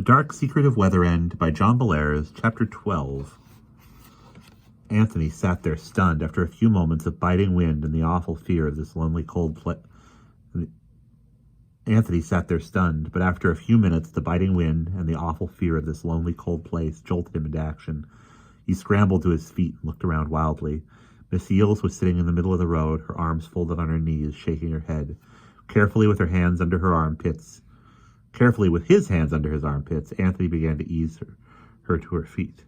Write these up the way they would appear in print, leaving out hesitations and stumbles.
Dark Secret of Weatherend by John Bellairs, Chapter 12. Anthony sat there stunned after a few moments of biting wind and the awful fear of this lonely cold place. Anthony sat there stunned, but after a few minutes the biting wind and the awful fear of this lonely cold place jolted him into action. He scrambled to his feet and looked around wildly. Miss Eels was sitting in the middle of the road, her arms folded on her knees, shaking her head. Carefully with his hands under his armpits, Anthony began to ease her to her feet.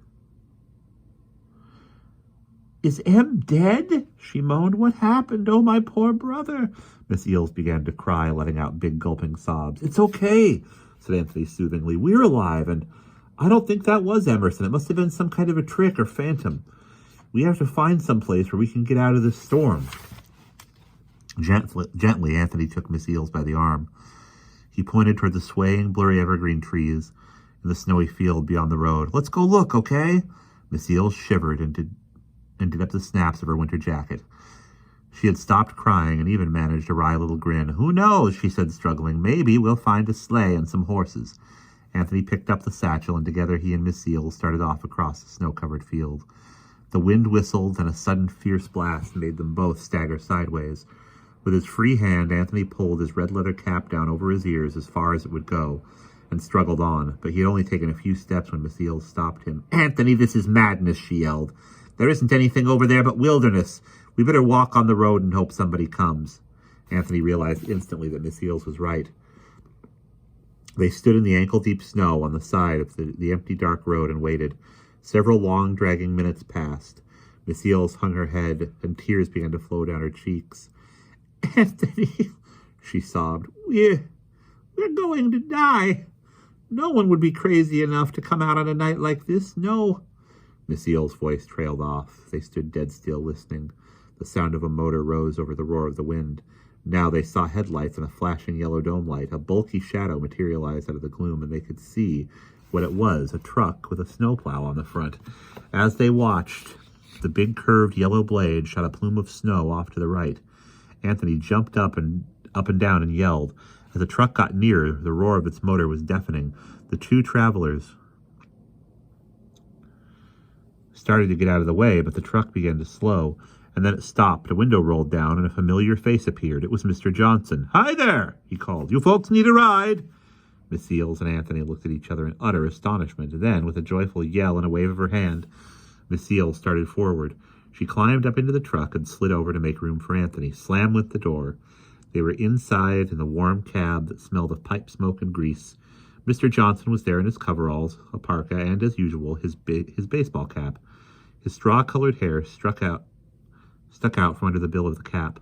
"Is Em dead?" she moaned. "What happened? Oh, my poor brother." Miss Eels began to cry, letting out big gulping sobs. "It's okay," said Anthony soothingly. "We're alive, and I don't think that was Emerson. It must have been some kind of a trick or phantom. We have to find some place where we can get out of this storm." Gently, Anthony took Miss Eels by the arm. He pointed toward the swaying, blurry evergreen trees in the snowy field beyond the road. "Let's go look, okay?" Miss Eels shivered and did up the snaps of her winter jacket. She had stopped crying and even managed a wry little grin. "Who knows?" she said, struggling. "Maybe we'll find a sleigh and some horses." Anthony picked up the satchel, and together he and Miss Eels started off across the snow-covered field. The wind whistled, and a sudden fierce blast made them both stagger sideways. With his free hand, Anthony pulled his red leather cap down over his ears as far as it would go, and struggled on, but he had only taken a few steps when Miss Eels stopped him. "Anthony, this is madness," she yelled. "There isn't anything over there but wilderness. We better walk on the road and hope somebody comes." Anthony realized instantly that Miss Eels was right. They stood in the ankle-deep snow on the side of the empty, dark road and waited. Several long, dragging minutes passed. Miss Eels hung her head, and tears began to flow down her cheeks. "Anthony," she sobbed, we're going to die. No one would be crazy enough to come out on a night like this. No." Miss Eels' voice trailed off. They stood dead still, listening. The sound of a motor rose over the roar of the wind. Now they saw headlights and a flashing yellow dome light. A bulky shadow materialized out of the gloom, and they could see what it was, a truck with a snowplow on the front. As they watched, the big curved yellow blade shot a plume of snow off to the right. Anthony jumped up and down and yelled. As the truck got nearer, the roar of its motor was deafening. The two travelers started to get out of the way, but the truck began to slow, and then it stopped. A window rolled down, and a familiar face appeared. It was Mr. Johnson. "Hi there," he called. "You folks need a ride?" Miss Eels and Anthony looked at each other in utter astonishment. Then, with a joyful yell and a wave of her hand, Miss Eels started forward. She climbed up into the truck and slid over to make room for Anthony. Slam went the door. They were inside in the warm cab that smelled of pipe smoke and grease. Mr. Johnson was there in his coveralls, a parka, and, as usual, his baseball cap. His straw-colored hair stuck out from under the bill of the cap.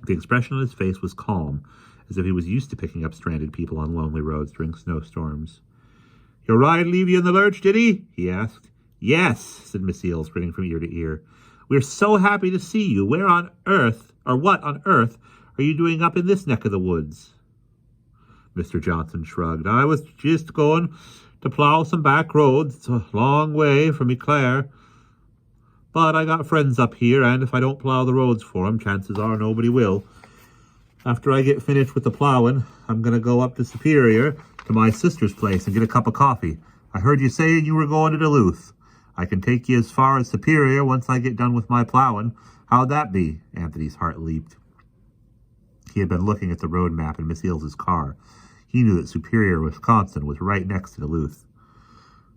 The expression on his face was calm, as if he was used to picking up stranded people on lonely roads during snowstorms. "Your ride leave you in the lurch, did he asked. "Yes," said Miss Eels, grinning from ear to ear. "We're so happy to see you. What on earth are you doing up in this neck of the woods?" Mr. Johnson shrugged. "I was just going to plow some back roads. It's a long way from Eclair. But I got friends up here, and if I don't plow the roads for 'em, chances are nobody will. After I get finished with the plowing, I'm going to go up to Superior to my sister's place and get a cup of coffee. I heard you saying you were going to Duluth. I can take you as far as Superior once I get done with my plowing. How'd that be?" Anthony's heart leaped. He had been looking at the road map in Miss Eels' car. He knew that Superior, Wisconsin, was right next to Duluth.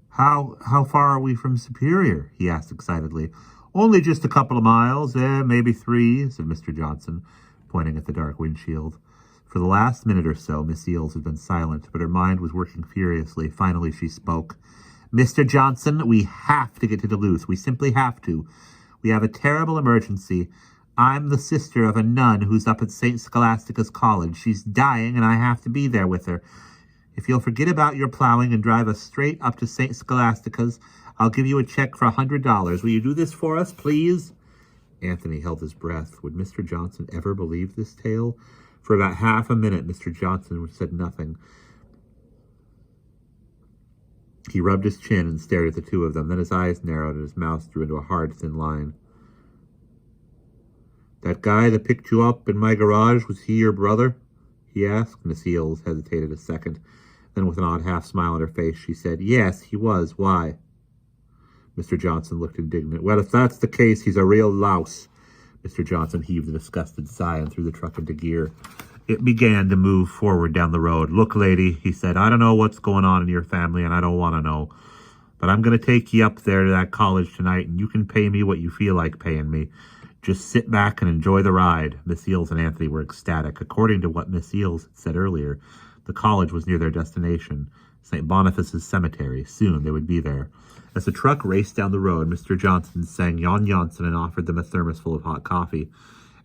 How far are we from Superior?" he asked excitedly. "Only just a couple of miles, maybe 3, said Mr. Johnson, pointing at the dark windshield. For the last minute or so, Miss Eels had been silent, but her mind was working furiously. Finally, she spoke. "Mr. Johnson, we have to get to Duluth. We simply have to. We have a terrible emergency. I'm the sister of a nun who's up at St. Scholastica's College. She's dying, and I have to be there with her. If you'll forget about your plowing and drive us straight up to St. Scholastica's, I'll give you a check for $100. Will you do this for us, please?" Anthony held his breath. Would Mr. Johnson ever believe this tale? For about half a minute, Mr. Johnson said nothing. He rubbed his chin and stared at the two of them. Then his eyes narrowed and his mouth drew into a hard, thin line. "That guy that picked you up in my garage, was he your brother?" he asked. Miss Eels hesitated a second. Then with an odd half-smile on her face, she said, "Yes, he was. Why?" Mr. Johnson looked indignant. "Well, if that's the case, he's a real louse." Mr. Johnson heaved a disgusted sigh and threw the truck into gear. It began to move forward down the road. "Look, lady," he said, "I don't know what's going on in your family, and I don't want to know. But I'm going to take you up there to that college tonight, and you can pay me what you feel like paying me. Just sit back and enjoy the ride." Miss Eels and Anthony were ecstatic. According to what Miss Eels had said earlier, the college was near their destination, St. Boniface's Cemetery. Soon they would be there. As the truck raced down the road, Mr. Johnson sang Jan Jansen and offered them a thermos full of hot coffee.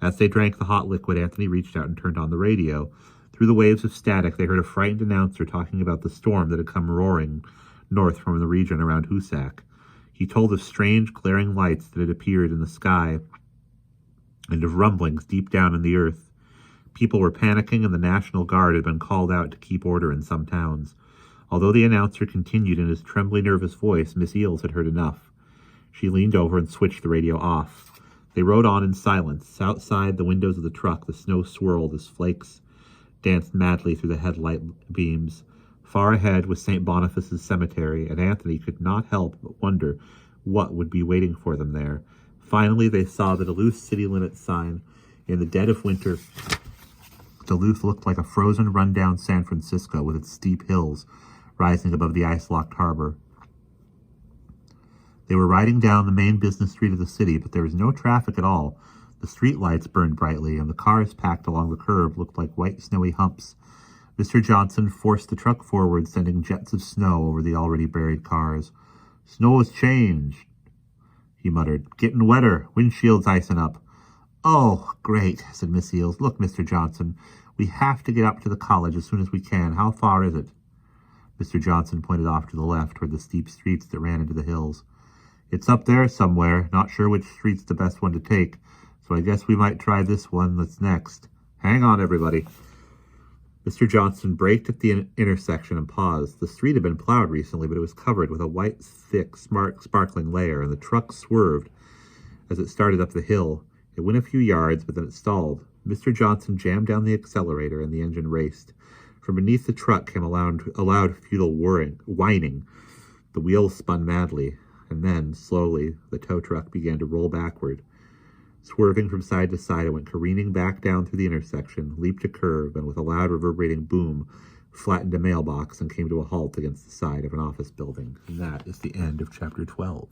As they drank the hot liquid, Anthony reached out and turned on the radio. Through the waves of static, they heard a frightened announcer talking about the storm that had come roaring north from the region around Hoosac. He told of strange, glaring lights that had appeared in the sky and of rumblings deep down in the earth. People were panicking, and the National Guard had been called out to keep order in some towns. Although the announcer continued in his trembly, nervous voice, Miss Eels had heard enough. She leaned over and switched the radio off. They rode on in silence. Outside the windows of the truck, the snow swirled as flakes danced madly through the headlight beams. Far ahead was St. Boniface's Cemetery, and Anthony could not help but wonder what would be waiting for them there. Finally, they saw the Duluth city limits sign. In the dead of winter, Duluth looked like a frozen, run-down San Francisco with its steep hills rising above the ice-locked harbor. They were riding down the main business street of the city, but there was no traffic at all. The street lights burned brightly, and the cars packed along the curb looked like white, snowy humps. Mr. Johnson forced the truck forward, sending jets of snow over the already buried cars. "Snow has changed," he muttered. "Getting wetter. Windshield's icing up." "Oh, great," said Miss Eels. "Look, Mr. Johnson, we have to get up to the college as soon as we can. How far is it?" Mr. Johnson pointed off to the left toward the steep streets that ran into the hills. "It's up there somewhere. Not sure which street's the best one to take, so I guess we might try this one that's next. Hang on, everybody." Mr. Johnson braked at the intersection and paused. The street had been plowed recently, but it was covered with a white, thick, sparkling layer, and the truck swerved as it started up the hill. It went a few yards, but then it stalled. Mr. Johnson jammed down the accelerator, and the engine raced. From beneath the truck came a loud futile whining. The wheels spun madly, and then, slowly, the tow truck began to roll backward. Swerving from side to side, it went careening back down through the intersection, leaped a curve, and with a loud reverberating boom, flattened a mailbox and came to a halt against the side of an office building. And that is the end of Chapter 12.